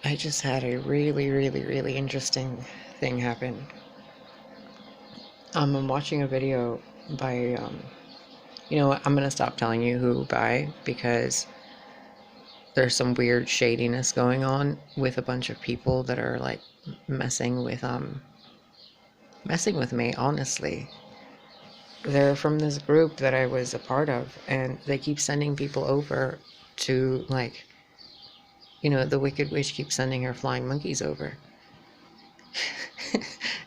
I just had a really interesting thing happen. I'm watching a video by, you know what, I'm gonna stop telling you who by, because there's some weird shadiness going on with a bunch of people that are like messing with me, honestly. They're from this group that I was a part of, and they keep sending people over to, like, you know, the Wicked Witch keeps sending her flying monkeys over.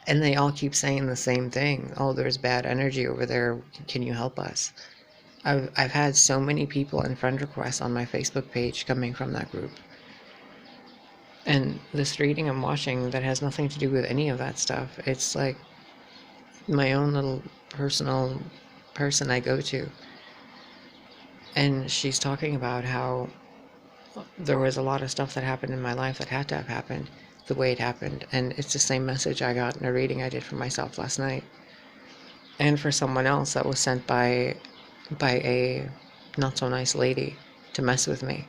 And they all keep saying the same thing. Oh, there's bad energy over there. Can you help us? I've had so many people and friend requests on my Facebook page coming from that group. And this reading I'm watching that has nothing to do with any of that stuff. It's like my own little personal person I go to. And she's talking about how there was a lot of stuff that happened in my life that had to have happened the way it happened. And it's the same message I got in a reading I did for myself last night. And for someone else that was sent by a not so nice lady to mess with me.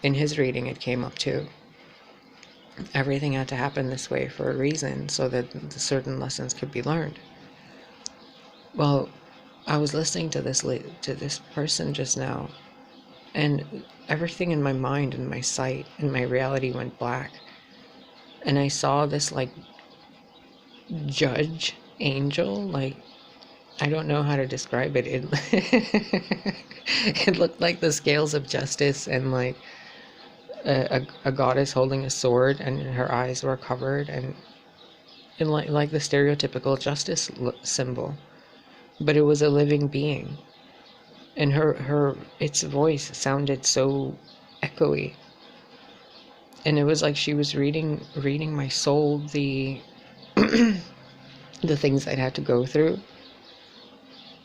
In his reading, it came up too. Everything had to happen this way for a reason, so that certain lessons could be learned. Well, I was listening to this person just now, and everything in my mind and my sight and my reality went black. And I saw this, like, judge angel, like, I don't know how to describe it. It looked like the scales of justice, and like a goddess holding a sword, and her eyes were covered, and like the stereotypical justice symbol, but it was a living being, and its voice sounded so echoey, and it was like she was reading my soul, the the things I'd had to go through.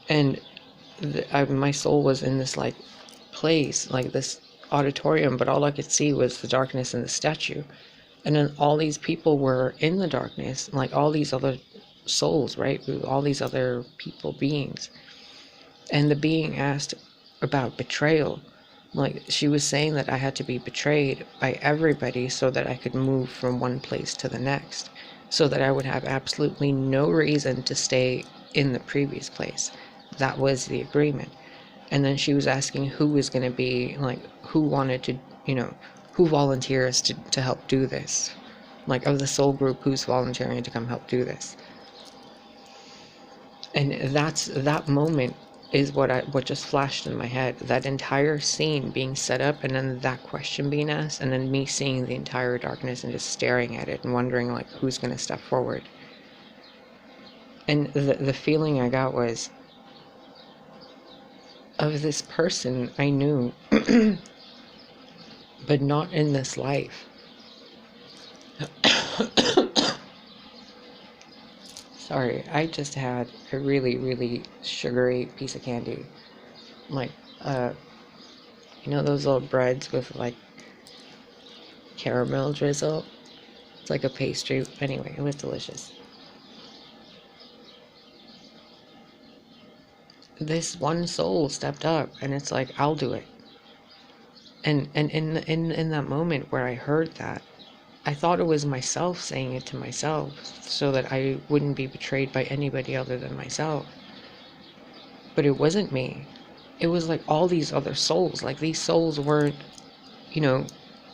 And my soul was in this, like, place, like this auditorium, but all I could see was the darkness and the statue. And then all these people were in the darkness, like all these other souls, right? All these other people, beings. And the being asked about betrayal. Like, she was saying that I had to be betrayed by everybody so that I could move from one place to the next, so that I would have absolutely no reason to stay in the previous place. That was the agreement. And then she was asking who was going to be, like, who wanted to, you know, who volunteers to help do this. Like, of the soul group, who's volunteering to come help do this. And that moment is what just flashed in my head. That entire scene being set up, and then that question being asked, and then me seeing the entire darkness and just staring at it and wondering, like, who's going to step forward. And the feeling I got was of this person I knew, but not in this life. Sorry, I just had a really sugary piece of candy. Like, you know those little breads with, like, caramel drizzle? It's like a pastry. Anyway, it was delicious. This one soul stepped up, and it's like, I'll do it. And in that moment where I heard that, I thought it was myself saying it to myself, so that I wouldn't be betrayed by anybody other than myself. But it wasn't me. It was like all these other souls. Like, these souls weren't, you know,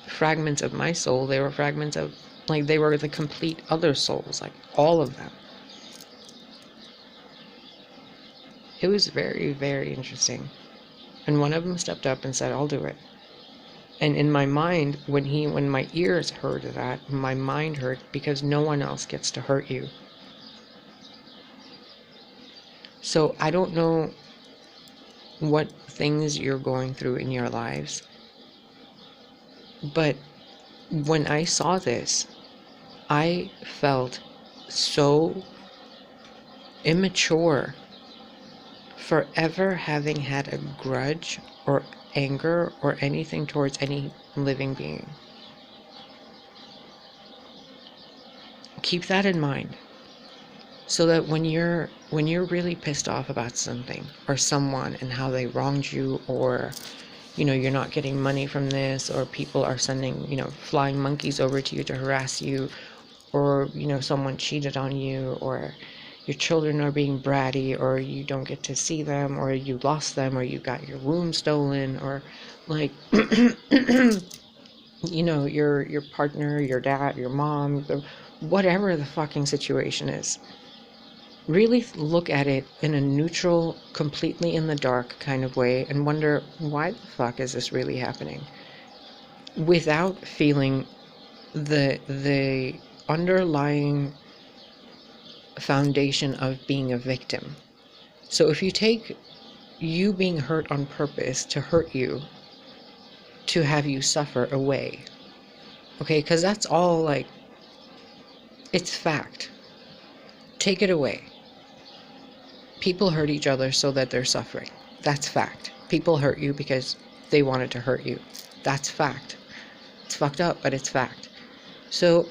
fragments of my soul. They were fragments of, like, they were the complete other souls, like all of them. It was very interesting. And one of them stepped up and said, I'll do it. And in my mind, when my ears heard that, my mind heard, because no one else gets to hurt you. So I don't know what things you're going through in your lives, but when I saw this, I felt so immature for ever having had a grudge or anger or anything towards any living being. Keep that in mind, so that when you're really pissed off about something or someone and how they wronged you, or you're not getting money from this, or people are sending, flying monkeys over to you to harass you, or, someone cheated on you, or your children are being bratty, or you don't get to see them, or you lost them, or you got your room stolen, or like, your partner, your dad, your mom, whatever the fucking situation is. Really look at it in a neutral, completely in the dark kind of way and wonder, why the fuck is this really happening? Without feeling the underlying foundation of being a victim. So if you take you being hurt on purpose to hurt you, to have you suffer away, okay, because that's all, like, it's fact. Take it away. People hurt each other so that they're suffering. That's fact. People hurt you because they wanted to hurt you. That's fact. It's fucked up, but it's fact. So,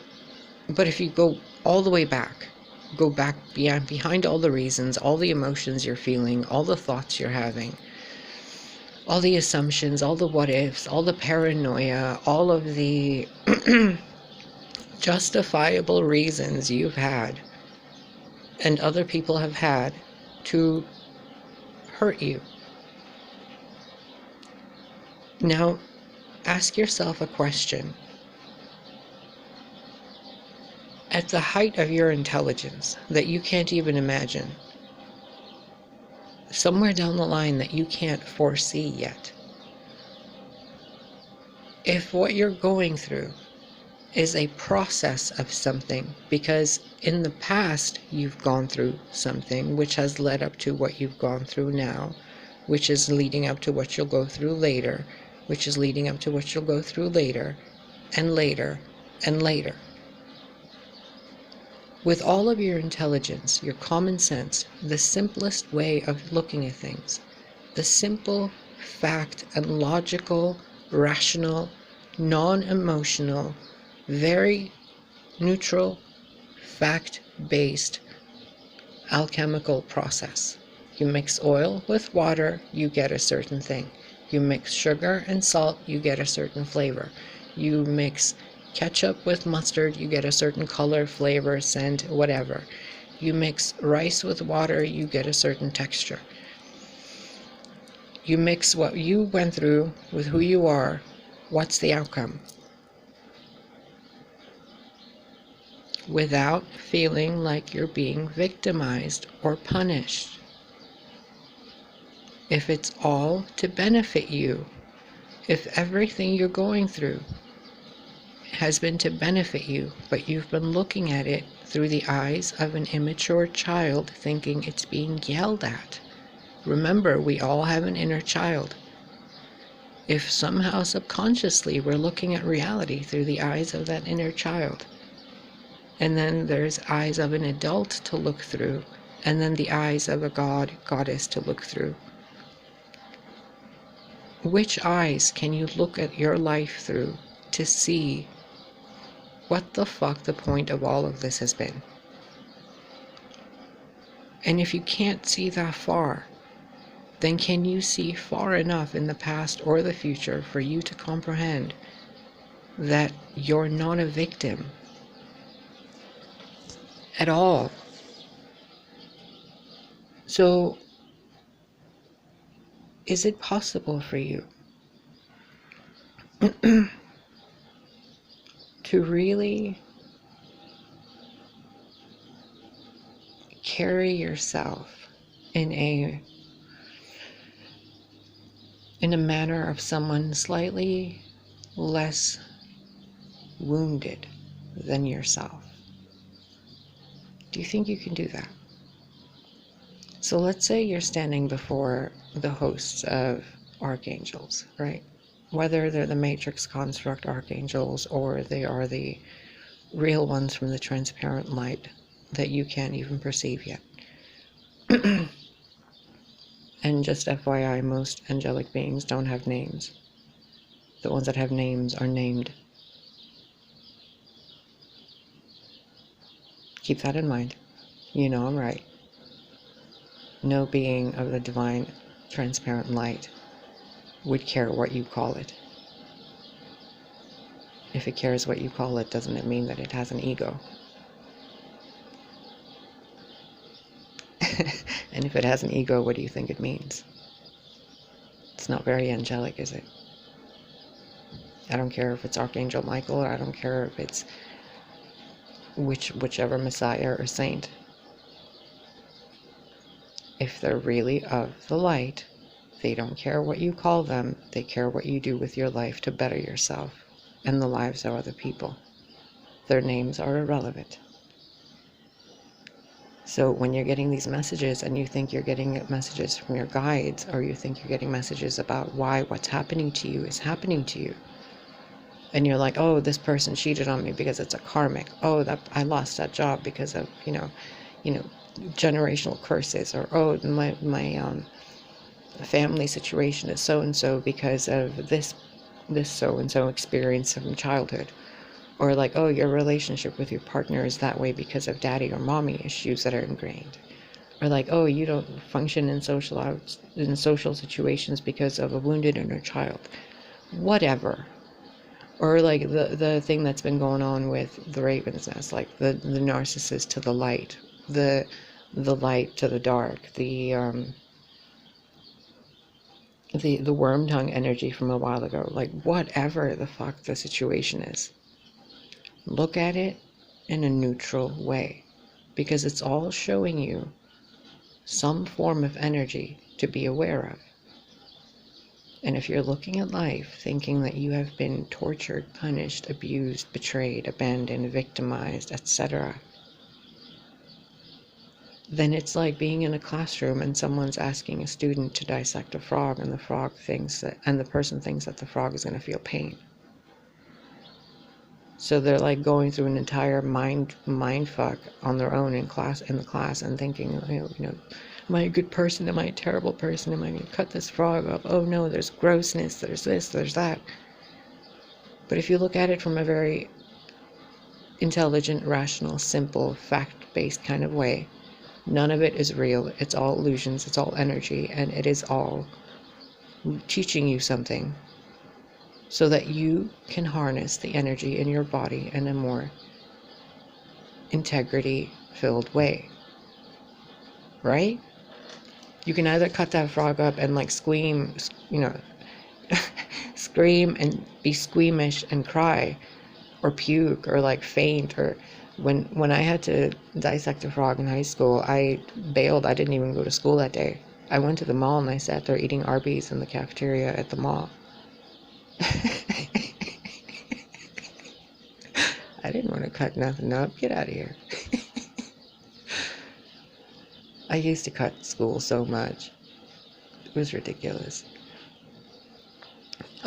but if you go all the way back, go back behind all the reasons, all the emotions you're feeling, all the thoughts you're having, all the assumptions, all the what ifs, all the paranoia, all of the justifiable reasons you've had and other people have had to hurt you. Now, ask yourself a question. At the height of your intelligence that you can't even imagine, somewhere down the line that you can't foresee yet, if what you're going through is a process of something, because in the past you've gone through something which has led up to what you've gone through now, which is leading up to what you'll go through later, which is leading up to what you'll go through later, and later, and later. With all of your intelligence, your common sense, the simplest way of looking at things, the simple fact and logical, rational, non-emotional, very neutral, fact-based alchemical process. You mix oil with water, you get a certain thing. You mix sugar and salt, you get a certain flavor. You mix ketchup with mustard, you get a certain color, flavor, scent, whatever. You mix rice with water, you get a certain texture. You mix what you went through with who you are, what's the outcome? Without feeling like you're being victimized or punished. If it's all to benefit you, if everything you're going through has been to benefit you, but you've been looking at it through the eyes of an immature child thinking it's being yelled at. Remember, we all have an inner child. If somehow subconsciously we're looking at reality through the eyes of that inner child, and then there's eyes of an adult to look through, and then the eyes of a god, goddess to look through. Which eyes can you look at your life through to see what the fuck the point of all of this has been? And if you can't see that far, then can you see far enough in the past or the future for you to comprehend that you're not a victim at all? So, is it possible for you to really carry yourself in a manner of someone slightly less wounded than yourself? Do you think you can do that? So let's say you're standing before the hosts of archangels, right? Whether they're the matrix construct archangels or they are the real ones from the transparent light that you can't even perceive yet. And just FYI, most angelic beings don't have names. The ones that have names are named. Keep that in mind. You know I'm right. No being of the divine transparent light would care what you call it. If it cares what you call it, doesn't it mean that it has an ego? And if it has an ego, what do you think it means? It's not very angelic, is it? I don't care if it's Archangel Michael, or I don't care if it's whichever Messiah or saint. If they're really of the light, they don't care what you call them. They care what you do with your life to better yourself and the lives of other people. Their names are irrelevant. So when you're getting these messages and you think you're getting messages from your guides, or you think you're getting messages about why what's happening to you is happening to you, and you're like, oh, this person cheated on me because it's a karmic. Oh, that I lost that job because of, you know, generational curses, or oh, my family situation is so and so because of this so and so experience from childhood. Or like, oh, your relationship with your partner is that way because of daddy or mommy issues that are ingrained. Or like, oh, you don't function in social situations because of a wounded inner child. Whatever. Or like the thing that's been going on with the Raven's Nest, like the narcissist to the light, the light to the dark, the worm tongue energy from a while ago. Like, whatever the fuck the situation is, look at it in a neutral way, because it's all showing you some form of energy to be aware of. And if you're looking at life thinking that you have been tortured, punished, abused, betrayed, abandoned, victimized, etc., then it's like being in a classroom and someone's asking a student to dissect a frog, and the person thinks that the frog is going to feel pain. So they're like going through an entire mind fuck on their own in the class, and thinking, am I a good person? Am I a terrible person? Am I going to cut this frog up? Oh no, there's grossness, there's this, there's that. But if you look at it from a very intelligent, rational, simple, fact-based kind of way, none of it is real. It's all illusions, it's all energy, and it is all teaching you something so that you can harness the energy in your body in a more integrity-filled way. Right? You can either cut that frog up and like scream, scream and be squeamish and cry, or puke, or like faint. Or when I had to dissect a frog in high school, I bailed. I didn't even go to school that day. I went to the mall and I sat there eating Arby's in the cafeteria at the mall. I didn't want to cut nothing up. Get out of here. I used to cut school so much. It was ridiculous.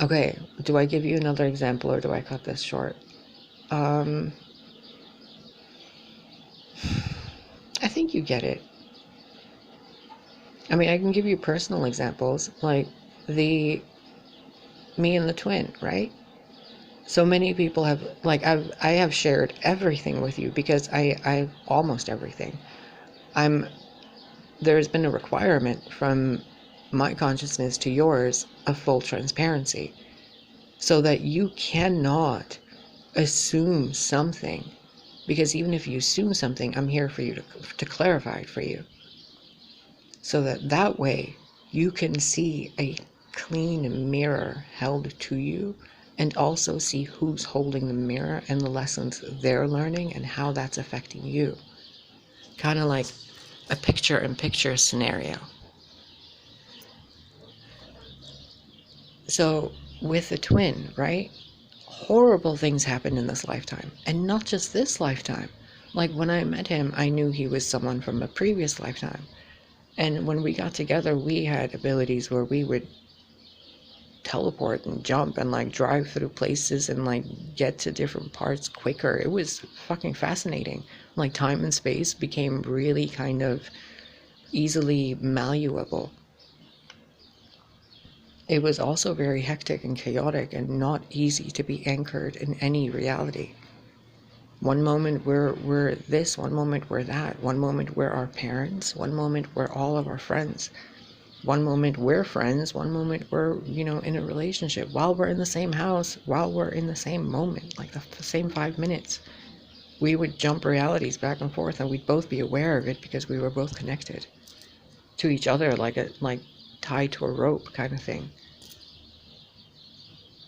Okay, do I give you another example, or do I cut this short? I think you get it. I mean, I can give you personal examples, like me and the twin, right? So many people have, like, I have shared everything with you, because I almost everything. There's been a requirement from my consciousness to yours of full transparency, so that you cannot assume something, because even if you assume something, I'm here for you to clarify it for you, so that way you can see a clean mirror held to you, and also see who's holding the mirror and the lessons they're learning and how that's affecting you. Kind of like a picture-in-picture scenario. So with the twin, right? Horrible things happened in this lifetime, and not just this lifetime. Like when I met him, I knew he was someone from a previous lifetime. And when we got together, we had abilities where we would teleport and jump and like drive through places and like get to different parts quicker. It was fucking fascinating. Like time and space became really kind of easily malleable. It was also very hectic and chaotic and not easy to be anchored in any reality. One moment we're this, one moment we're that, one moment we're our parents, one moment we're all of our friends. One moment we're friends, one moment we're, you know, in a relationship, while we're in the same house, while we're in the same moment, like the same 5 minutes. We would jump realities back and forth, and we'd both be aware of it because we were both connected to each other, like tied to a rope kind of thing.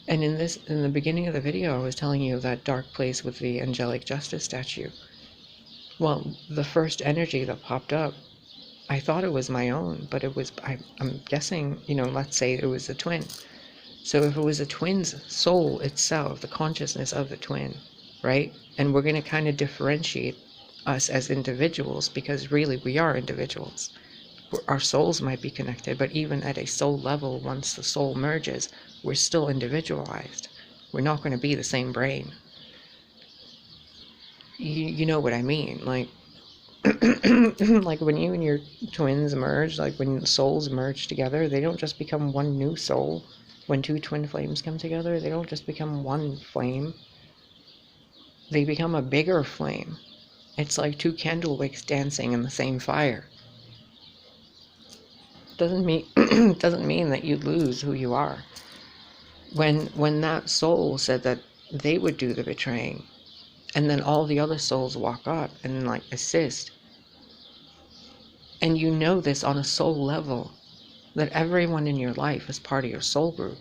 And in the beginning of the video, I was telling you of that dark place with the angelic justice statue. Well, the first energy that popped up, I thought it was my own, but it was, I'm guessing, you know, let's say it was a twin. So if it was a twin's soul itself, the consciousness of the twin, right? And we're going to kind of differentiate us as individuals, because really we are individuals. Our souls might be connected, but even at a soul level, once the soul merges, we're still individualized. We're not going to be the same brain. You know what I mean? Like, like when you and your twins merge, like when souls merge together, they don't just become one new soul. When two twin flames come together, they don't just become one flame. They become a bigger flame. It's like two candle wicks dancing in the same fire. Doesn't mean that you lose who you are. When that soul said that they would do the betraying, and then all the other souls walk up and like assist, and you know this on a soul level, that everyone in your life is part of your soul group,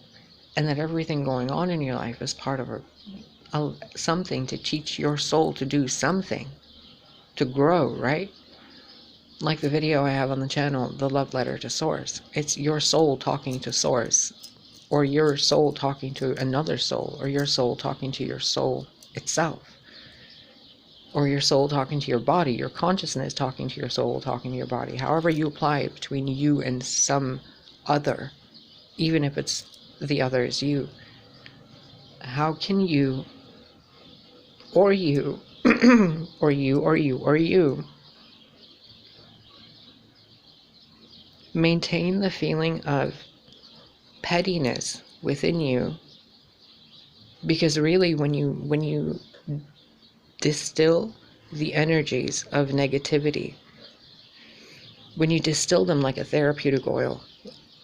and that everything going on in your life is part of something to teach your soul to do something, to grow, right? Like the video I have on the channel, the love letter to source. It's your soul talking to source, or your soul talking to another soul, or your soul talking to your soul itself, or your soul talking to your body, your consciousness talking to your soul, talking to your body. However you apply it between you and some other, even if it's the other is you. How can you, or you, or you, or you, or you, maintain the feeling of pettiness within you? Because really, when you distill the energies of negativity, when you distill them like a therapeutic oil,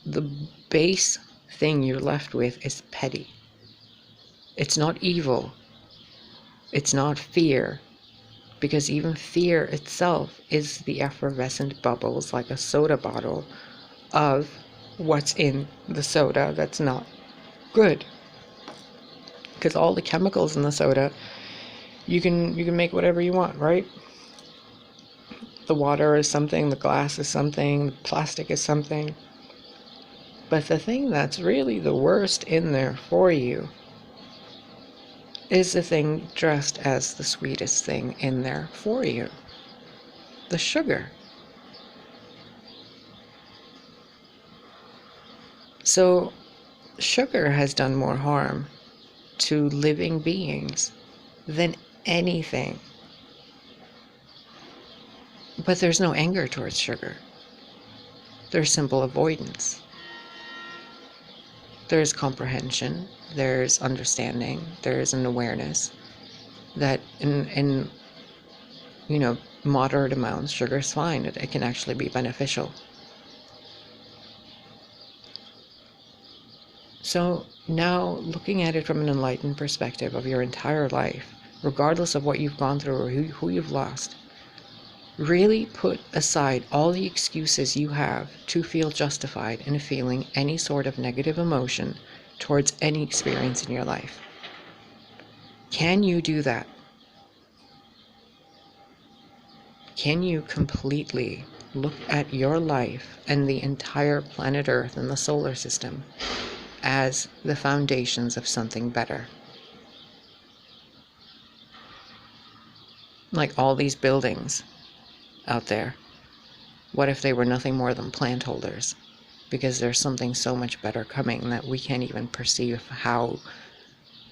the base thing you're left with is petty. It's not evil. It's not fear. Because even fear itself is the effervescent bubbles, like a soda bottle, of what's in the soda that's not good. Because all the chemicals in the soda, you can make whatever you want, right? The water is something, the glass is something, the plastic is something. But the thing that's really the worst in there for you is the thing dressed as the sweetest thing in there for you. The sugar. So, sugar has done more harm to living beings than anything. But there's no anger towards sugar. There's simple avoidance. There's comprehension. There's understanding. There's an awareness that in you know, moderate amounts, sugar is fine. It can actually be beneficial. So now, looking at it from an enlightened perspective of your entire life, regardless of what you've gone through or who you've lost, really put aside all the excuses you have to feel justified in feeling any sort of negative emotion towards any experience in your life. Can you do that? Can you completely look at your life and the entire planet Earth and the solar system as the foundations of something better? Like all these buildings out there, what if they were nothing more than plant holders? Because there's something so much better coming that we can't even perceive how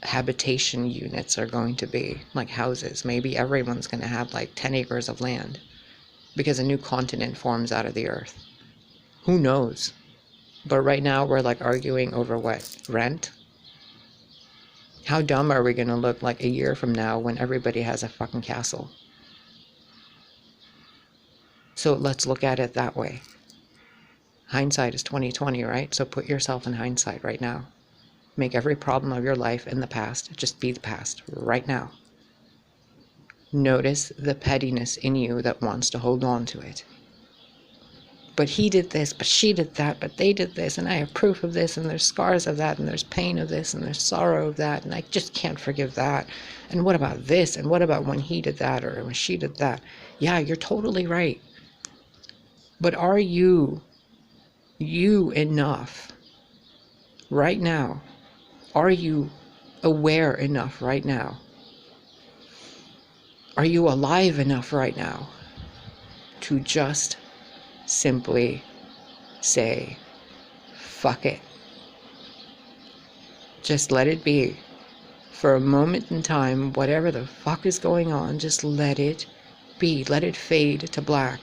habitation units are going to be, like houses. Maybe everyone's going to have like 10 acres of land because a new continent forms out of the earth. Who knows? But right now we're like arguing over what? Rent? How dumb are we going to look like a year from now when everybody has a fucking castle? So let's look at it that way. Hindsight is 20/20, right? So put yourself in hindsight right now. Make every problem of your life in the past just be the past right now. Notice the pettiness in you that wants to hold on to it. But he did this, but she did that, but they did this, and I have proof of this, and there's scars of that, and there's pain of this, and there's sorrow of that, and I just can't forgive that. And what about this? And what about when he did that or when she did that? Yeah, you're totally right. But are you enough right now? Are you aware enough right now? Are you alive enough right now to just simply say, fuck it. Just let it be. For a moment in time, whatever the fuck is going on, just let it be. Let it fade to black.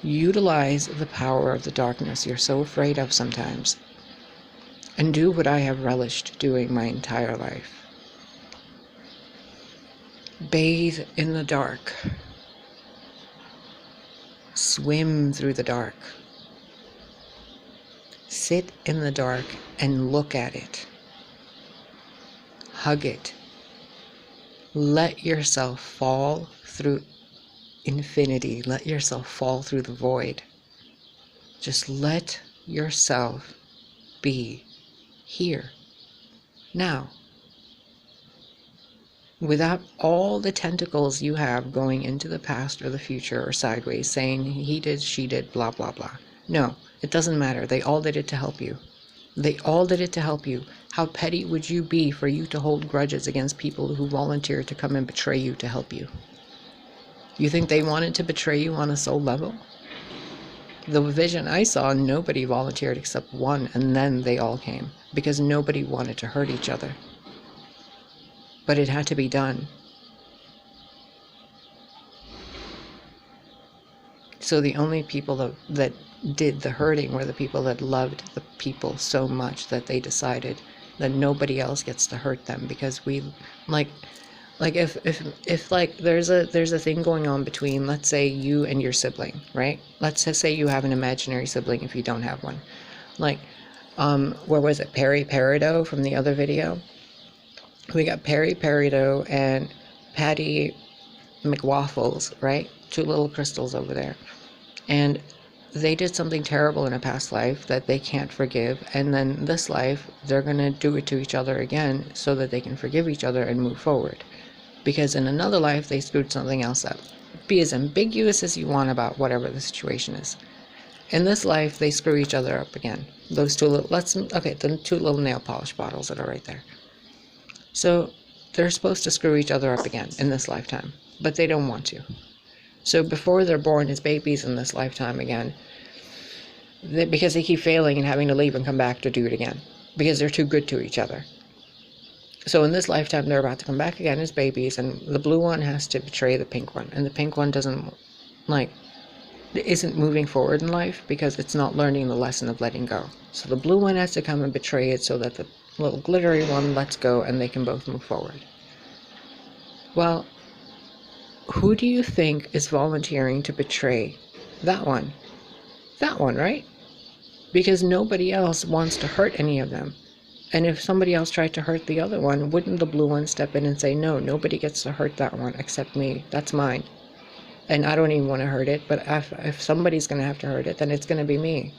Utilize the power of the darkness you're so afraid of sometimes. And do what I have relished doing my entire life. Bathe in the dark. Swim through the dark. Sit in the dark and look at it. Hug it. Let yourself fall through infinity. Let yourself fall through the void. Just let yourself be here, now. Without all the tentacles you have going into the past or the future or sideways saying he did, she did, blah, blah, blah. No, it doesn't matter. They all did it to help you. They all did it to help you. How petty would you be for you to hold grudges against people who volunteered to come and betray you to help you? You think they wanted to betray you on a soul level? The vision I saw, nobody volunteered except one, and then they all came because nobody wanted to hurt each other. But it had to be done. So the only people that did the hurting were the people that loved the people so much that they decided that nobody else gets to hurt them, because we like if like there's a thing going on between, let's say, you and your sibling, right? Let's just say you have an imaginary sibling if you don't have one. Like where was it, Perry Peridot from the other video? We got Perry Peridot and Patty McWaffles, right? Two little crystals over there. And they did something terrible in a past life that they can't forgive. And then this life, they're going to do it to each other again so that they can forgive each other and move forward. Because in another life, they screwed something else up. Be as ambiguous as you want about whatever the situation is. In this life, they screw each other up again. Those two little, the two little nail polish bottles that are right there. So they're supposed to screw each other up again in this lifetime, but they don't want to. So before they're born as babies in this lifetime again, because they keep failing and having to leave and come back to do it again, because they're too good to each other. So in this lifetime, they're about to come back again as babies, and the blue one has to betray the pink one, and the pink one isn't moving forward in life because it's not learning the lesson of letting go. So the blue one has to come and betray it so that the little glittery one lets go and they can both move forward. Well, who do you think is volunteering to betray that one? That one, right? Because nobody else wants to hurt any of them. And if somebody else tried to hurt the other one, wouldn't the blue one step in and say, no, nobody gets to hurt that one except me. That's mine. And I don't even want to hurt it, but if somebody's going to have to hurt it, then it's going to be me.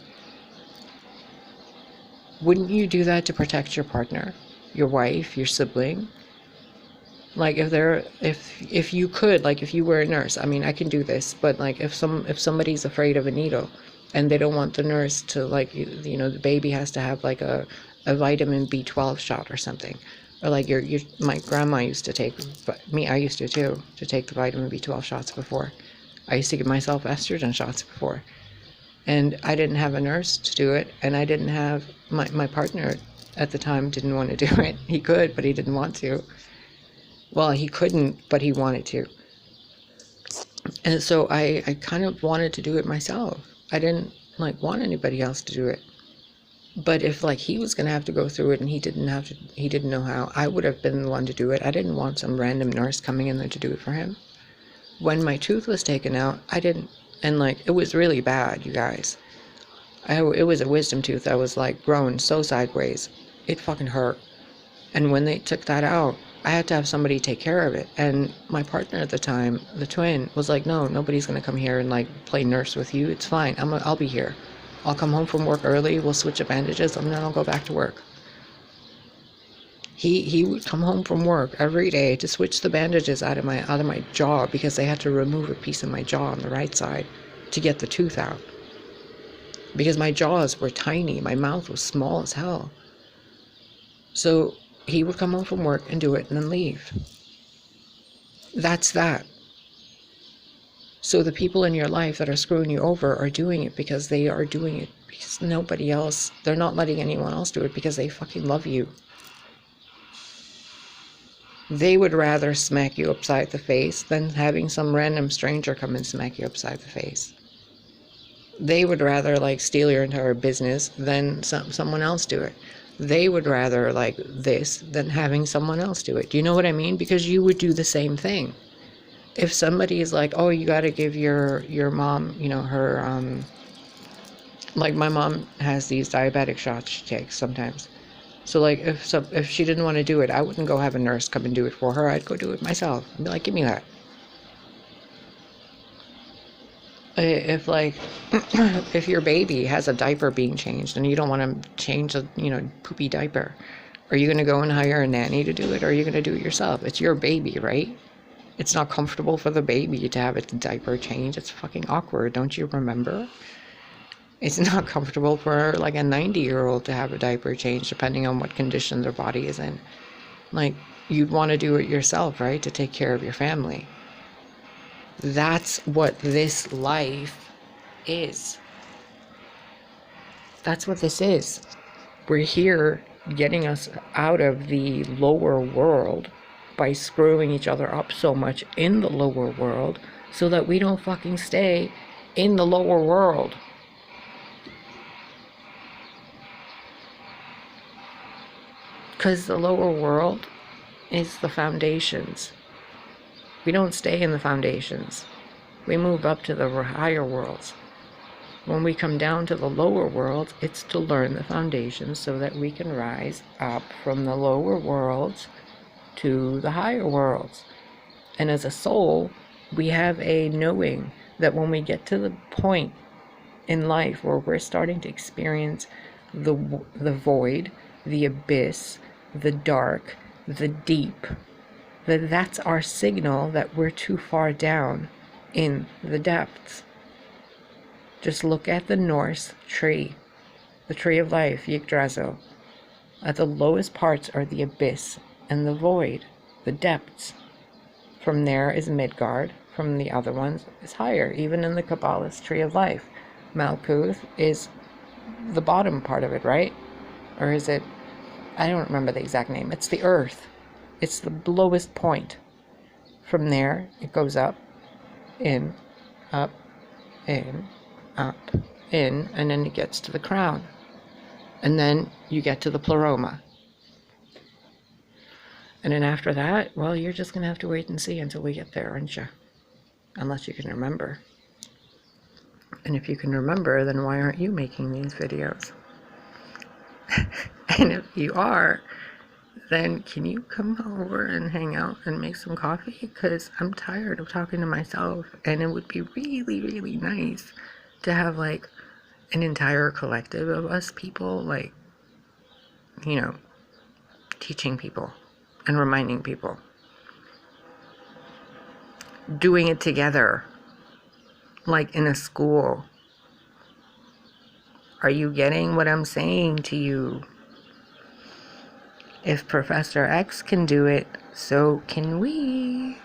Wouldn't you do that to protect your partner, your wife, your sibling? Like if you could, like if you were a nurse, I mean, I can do this, but like if somebody's afraid of a needle and they don't want the nurse to, like, the baby has to have like a vitamin B12 shot or something, or like my grandma used to take, but I used to too, to take the vitamin B12 shots before. I used to give myself estrogen shots before. And I didn't have a nurse to do it, and I didn't have, my partner at the time didn't want to do it. He could, but he didn't want to. Well, he couldn't, but he wanted to. And so I kind of wanted to do it myself. I didn't want anybody else to do it. But if he was going to have to go through it and he didn't know how, I would have been the one to do it. I didn't want some random nurse coming in there to do it for him. When my tooth was taken out, I didn't. And it was really bad, you guys. It was a wisdom tooth that was like grown so sideways. It fucking hurt. And when they took that out, I had to have somebody take care of it. And my partner at the time, the twin, was like, no, nobody's going to come here and like play nurse with you. It's fine. I'll be here. I'll come home from work early. We'll switch the bandages and then I'll go back to work. He would come home from work every day to switch the bandages out of my jaw, because they had to remove a piece of my jaw on the right side to get the tooth out. Because my jaws were tiny. My mouth was small as hell. So he would come home from work and do it and then leave. That's that. So the people in your life that are screwing you over are doing it because they are doing it because nobody else, they're not letting anyone else do it because they fucking love you. They would rather smack you upside the face than having some random stranger come and smack you upside the face. They would rather like steal your entire business than someone else do it. They would rather like this than having someone else do it. Do you know what I mean? Because you would do the same thing. If somebody is like, oh, you got to give your mom, you know, her, like my mom has these diabetic shots she takes sometimes. So like if she didn't want to do it, I wouldn't go have a nurse come and do it for her. I'd go do it myself. I'd be like, give me that. If like, if your baby has a diaper being changed and you don't want to change a, you know, poopy diaper, are you going to go and hire a nanny to do it, or are you going to do it yourself? It's your baby, right? It's not comfortable for the baby to have its diaper changed. It's fucking awkward. Don't you remember? It's not comfortable for like a 90-year-old to have a diaper changed, depending on what condition their body is in. Like, you'd want to do it yourself, right? To take care of your family. That's what this life is. That's what this is. We're here getting us out of the lower world by screwing each other up so much in the lower world so that we don't fucking stay in the lower world. Because the lower world is the foundations. We don't stay in the foundations. We move up to the higher worlds. When we come down to the lower worlds, it's to learn the foundations so that we can rise up from the lower worlds to the higher worlds. And as a soul, we have a knowing that when we get to the point in life where we're starting to experience the void, the abyss, the dark, the deep, that's our signal that we're too far down in the depths. Just look at the Norse tree, the tree of life, Yggdrasil. At the lowest parts are the abyss and the void, the depths. From there is Midgard, from the other ones is higher. Even in the Kabbalist tree of life, Malkuth is the bottom part of it, right? Or is it, I don't remember the exact name. It's the earth. It's the lowest point. From there, it goes up, in, up, in, up, in, and then it gets to the crown. And then you get to the pleroma. And then after that, well, you're just going to have to wait and see until we get there, aren't you? Unless you can remember. And if you can remember, then why aren't you making these videos? And if you are, then can you come over and hang out and make some coffee? Because I'm tired of talking to myself, and it would be really, really nice to have like an entire collective of us people, like, you know, teaching people and reminding people, doing it together, like in a school. Are you getting what I'm saying to you? If Professor X can do it, so can we.